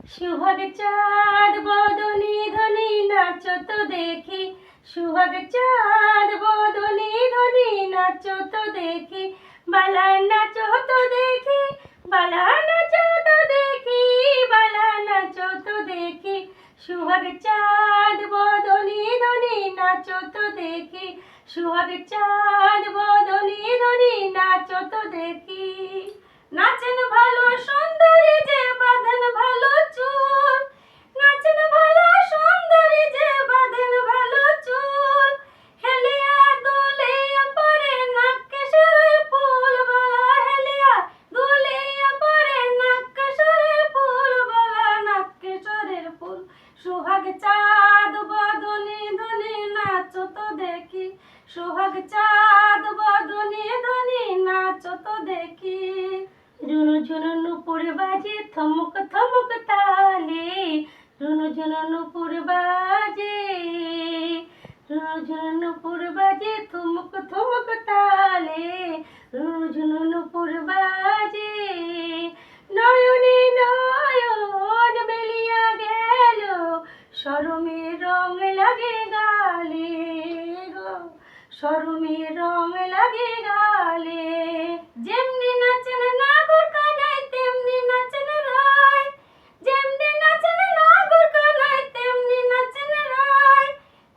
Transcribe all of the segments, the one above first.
সুহাগ চাঁদ বদনি ধনি নাচো তো দেখি, সুহাগ চাঁদ বদনি ধনি নাচো তো দেখি, বালা নাচো তো দেখি, বালা নাচো তো দেখি, বালা নাচো তো দেখি, সুহাগ চাঁদ বদনি ধনি নাচো তো দেখি, সুহাগ চাঁদ বদনি ধনি নাচো তো দেখি। নাচেন ভালো সুন্দরী যে বাঁধেন ভালো চুল, নাচেন ভালো সুন্দরী যে বাঁধেন ভালো চুল, হেলিয়া দুলিয়া পরে নাক কেশরের ফুল বালা, হেলিয়া দুলিয়া পরে নাক কেশরের ফুল বালা, নাক কেশরের ফুল। সোহাগ চাঁদ বদনি ধনি নাচো তো দেখি, সোহাগ চাঁদ বদনি ধনি নাচো তো দেখি। রুনু ঝুনু নুপুর বাজে থমক থমক তালে, রুনু ঝুনু নুপুর বাজে, রুনু ঝুনু নুপুর বাজে থমক থমক তালে, রুনু ঝুনু নুপুর বাজে। নয়নে নয়ন মেলিয়া গেল, শরমের রং লাগে গালে গো, শরমের রং লাগে গালে। যেমনি নাচেন নাগর কানাই তেমনি নাচেন রায়, যেমনি নাচেন নাগর কানাই তেমনি নাচেন রায়,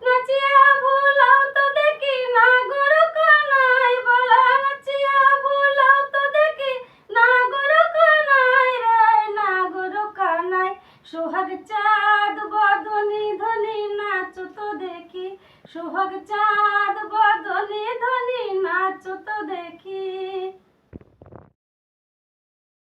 নাচিয়া ভুলাও তো দেখি নাগর কানাই বলা, নাচিয়া ভুলাও তো দেখি নাগর কানাই রায়, নাগর কানাই। সোহাগ চাঁদ বদনি ধনি নাচো তো দেখি, সোহাগ চাঁদ বদনি ধনি নাচো